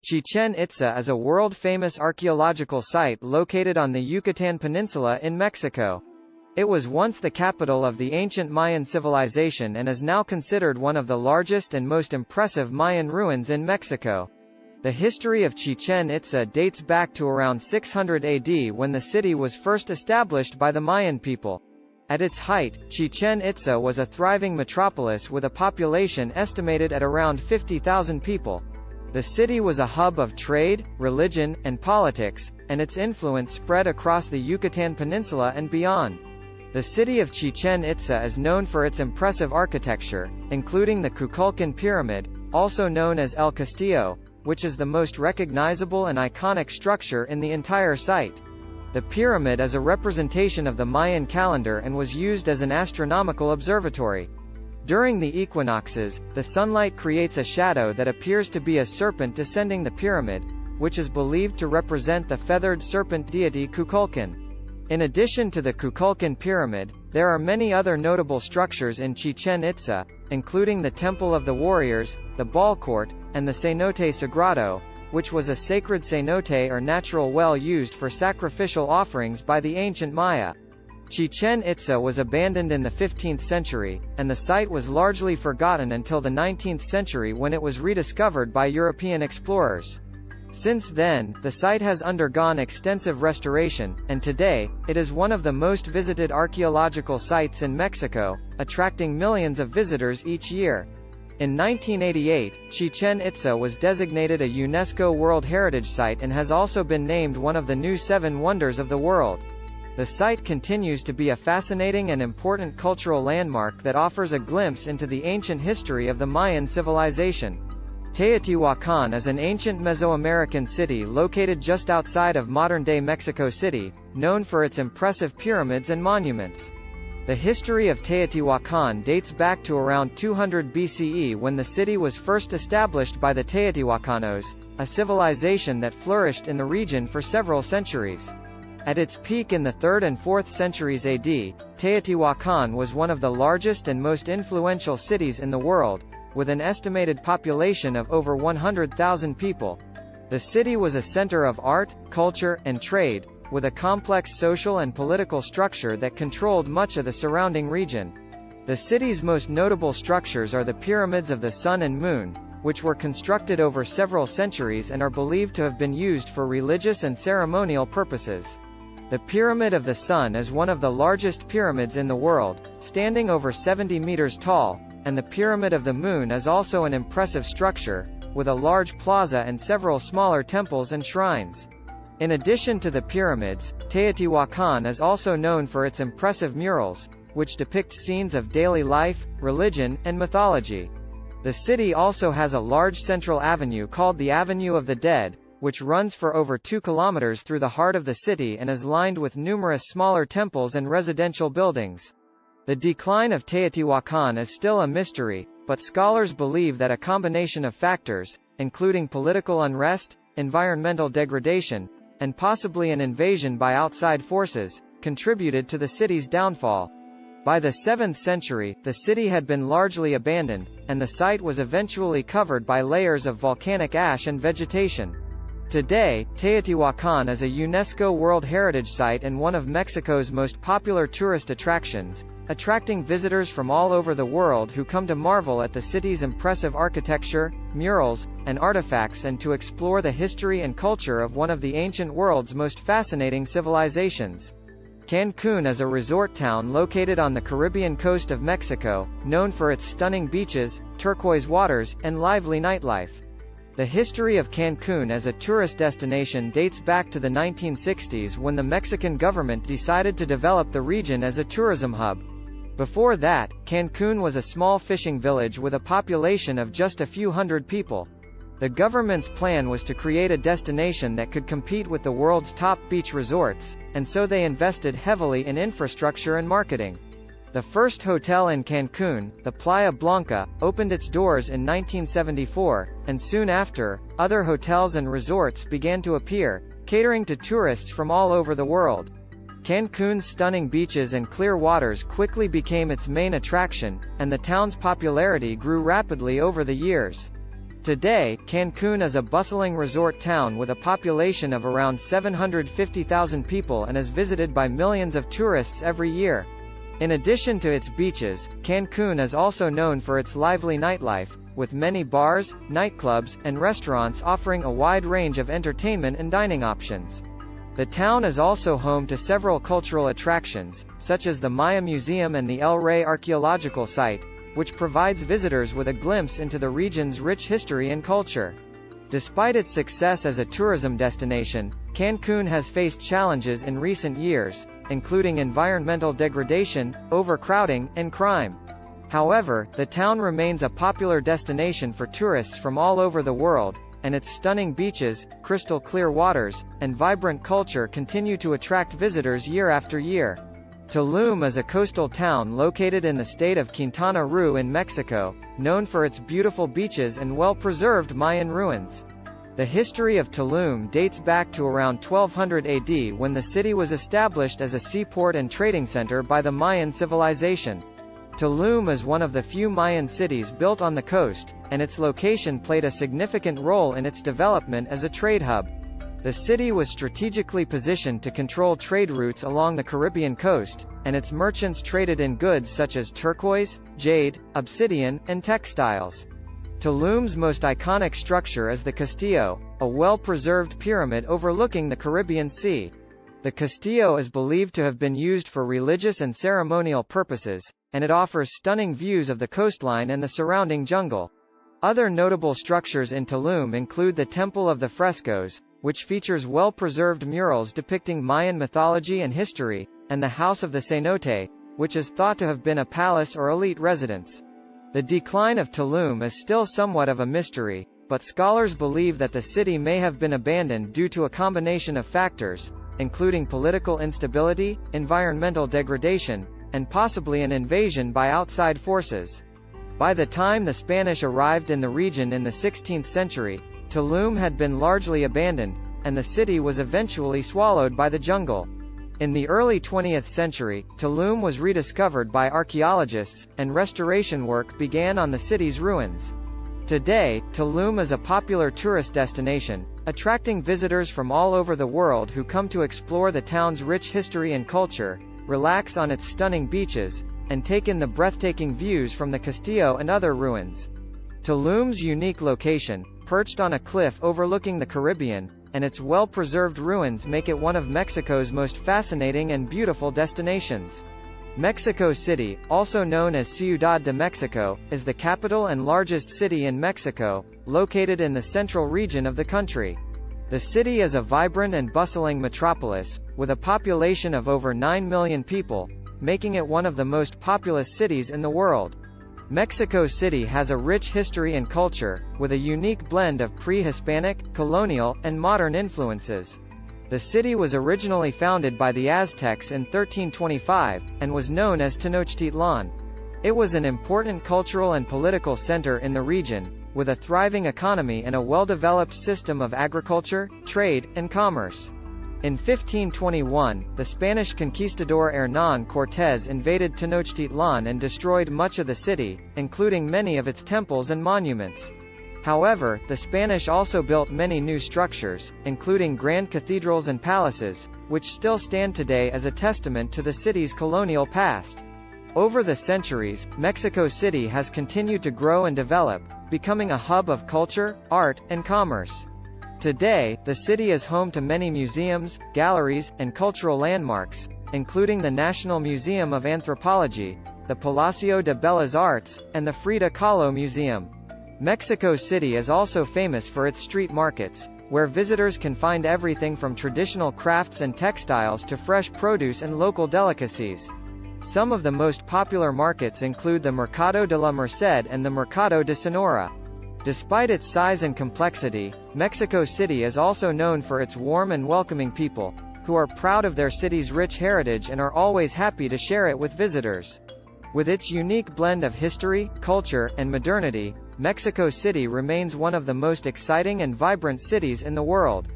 Chichen Itza is a world-famous archaeological site located on the Yucatan Peninsula in Mexico. It was once the capital of the ancient Mayan civilization and is now considered one of the largest and most impressive Mayan ruins in Mexico. The history of Chichen Itza dates back to around 600 AD when the city was first established by the Mayan people. At its height, Chichen Itza was a thriving metropolis with a population estimated at around 50,000 people. The city was a hub of trade, religion, and politics, and its influence spread across the Yucatan Peninsula and beyond. The city of Chichen Itza is known for its impressive architecture, including the Kukulkan Pyramid, also known as El Castillo, which is the most recognizable and iconic structure in the entire site. The pyramid is a representation of the Mayan calendar and was used as an astronomical observatory. During the equinoxes, the sunlight creates a shadow that appears to be a serpent descending the pyramid, which is believed to represent the feathered serpent deity Kukulkan. In addition to the Kukulkan pyramid, there are many other notable structures in Chichen Itza, including the Temple of the Warriors, the Ball Court, and the Cenote Sagrado, which was a sacred cenote or natural well used for sacrificial offerings by the ancient Maya. Chichen Itza was abandoned in the 15th century, and the site was largely forgotten until the 19th century when it was rediscovered by European explorers. Since then, the site has undergone extensive restoration, and today, it is one of the most visited archaeological sites in Mexico, attracting millions of visitors each year. In 1988, Chichen Itza was designated a UNESCO World Heritage Site and has also been named one of the new 7 Wonders of the World. The site continues to be a fascinating and important cultural landmark that offers a glimpse into the ancient history of the Mayan civilization. Teotihuacan is an ancient Mesoamerican city located just outside of modern-day Mexico City, known for its impressive pyramids and monuments. The history of Teotihuacan dates back to around 200 BCE when the city was first established by the Teotihuacanos, a civilization that flourished in the region for several centuries. At its peak in the 3rd and 4th centuries AD, Teotihuacan was one of the largest and most influential cities in the world, with an estimated population of over 100,000 people. The city was a center of art, culture, and trade, with a complex social and political structure that controlled much of the surrounding region. The city's most notable structures are the Pyramids of the Sun and Moon, which were constructed over several centuries and are believed to have been used for religious and ceremonial purposes. The Pyramid of the Sun is one of the largest pyramids in the world, standing over 70 meters tall, and the Pyramid of the Moon is also an impressive structure, with a large plaza and several smaller temples and shrines. In addition to the pyramids, Teotihuacan is also known for its impressive murals, which depict scenes of daily life, religion, and mythology. The city also has a large central avenue called the Avenue of the Dead, which runs for over 2 kilometers through the heart of the city and is lined with numerous smaller temples and residential buildings. The decline of Teotihuacan is still a mystery, but scholars believe that a combination of factors, including political unrest, environmental degradation, and possibly an invasion by outside forces, contributed to the city's downfall. By the 7th century, the city had been largely abandoned, and the site was eventually covered by layers of volcanic ash and vegetation. Today, Teotihuacan is a UNESCO World Heritage Site and one of Mexico's most popular tourist attractions, attracting visitors from all over the world who come to marvel at the city's impressive architecture, murals, and artifacts and to explore the history and culture of one of the ancient world's most fascinating civilizations. Cancun is a resort town located on the Caribbean coast of Mexico, known for its stunning beaches, turquoise waters, and lively nightlife. The history of Cancun as a tourist destination dates back to the 1960s when the Mexican government decided to develop the region as a tourism hub. Before that, Cancun was a small fishing village with a population of just a few hundred people. The government's plan was to create a destination that could compete with the world's top beach resorts, and so they invested heavily in infrastructure and marketing. The first hotel in Cancun, the Playa Blanca, opened its doors in 1974, and soon after, other hotels and resorts began to appear, catering to tourists from all over the world. Cancun's stunning beaches and clear waters quickly became its main attraction, and the town's popularity grew rapidly over the years. Today, Cancun is a bustling resort town with a population of around 750,000 people and is visited by millions of tourists every year. In addition to its beaches, Cancun is also known for its lively nightlife, with many bars, nightclubs, and restaurants offering a wide range of entertainment and dining options. The town is also home to several cultural attractions, such as the Maya Museum and the El Rey archaeological site, which provides visitors with a glimpse into the region's rich history and culture. Despite its success as a tourism destination, Cancun has faced challenges in recent years, including environmental degradation, overcrowding, and crime. However, the town remains a popular destination for tourists from all over the world, and its stunning beaches, crystal-clear waters, and vibrant culture continue to attract visitors year after year. Tulum is a coastal town located in the state of Quintana Roo in Mexico, known for its beautiful beaches and well-preserved Mayan ruins. The history of Tulum dates back to around 1200 AD when the city was established as a seaport and trading center by the Mayan civilization. Tulum is one of the few Mayan cities built on the coast, and its location played a significant role in its development as a trade hub. The city was strategically positioned to control trade routes along the Caribbean coast, and its merchants traded in goods such as turquoise, jade, obsidian, and textiles. Tulum's most iconic structure is the Castillo, a well-preserved pyramid overlooking the Caribbean Sea. The Castillo is believed to have been used for religious and ceremonial purposes, and it offers stunning views of the coastline and the surrounding jungle. Other notable structures in Tulum include the Temple of the Frescoes, which features well-preserved murals depicting Mayan mythology and history, and the House of the Cenote, which is thought to have been a palace or elite residence. The decline of Tulum is still somewhat of a mystery, but scholars believe that the city may have been abandoned due to a combination of factors, including political instability, environmental degradation, and possibly an invasion by outside forces. By the time the Spanish arrived in the region in the 16th century, Tulum had been largely abandoned, and the city was eventually swallowed by the jungle. In the early 20th century, Tulum was rediscovered by archaeologists, and restoration work began on the city's ruins. Today, Tulum is a popular tourist destination, attracting visitors from all over the world who come to explore the town's rich history and culture, relax on its stunning beaches, and take in the breathtaking views from the Castillo and other ruins. Tulum's unique location, perched on a cliff overlooking the Caribbean, and its well-preserved ruins make it one of Mexico's most fascinating and beautiful destinations. Mexico City, also known as Ciudad de Mexico, is the capital and largest city in Mexico, located in the central region of the country. The city is a vibrant and bustling metropolis, with a population of over 9 million people, making it one of the most populous cities in the world. Mexico City has a rich history and culture, with a unique blend of pre-Hispanic, colonial, and modern influences. The city was originally founded by the Aztecs in 1325, and was known as Tenochtitlan. It was an important cultural and political center in the region, with a thriving economy and a well-developed system of agriculture, trade, and commerce. In 1521, the Spanish conquistador Hernán Cortés invaded Tenochtitlan and destroyed much of the city, including many of its temples and monuments. However, the Spanish also built many new structures, including grand cathedrals and palaces, which still stand today as a testament to the city's colonial past. Over the centuries, Mexico City has continued to grow and develop, becoming a hub of culture, art, and commerce. Today, the city is home to many museums, galleries, and cultural landmarks, including the National Museum of Anthropology, the Palacio de Bellas Artes, and the Frida Kahlo Museum. Mexico City is also famous for its street markets, where visitors can find everything from traditional crafts and textiles to fresh produce and local delicacies. Some of the most popular markets include the Mercado de la Merced and the Mercado de Sonora. Despite its size and complexity, Mexico City is also known for its warm and welcoming people, who are proud of their city's rich heritage and are always happy to share it with visitors. With its unique blend of history, culture, and modernity, Mexico City remains one of the most exciting and vibrant cities in the world.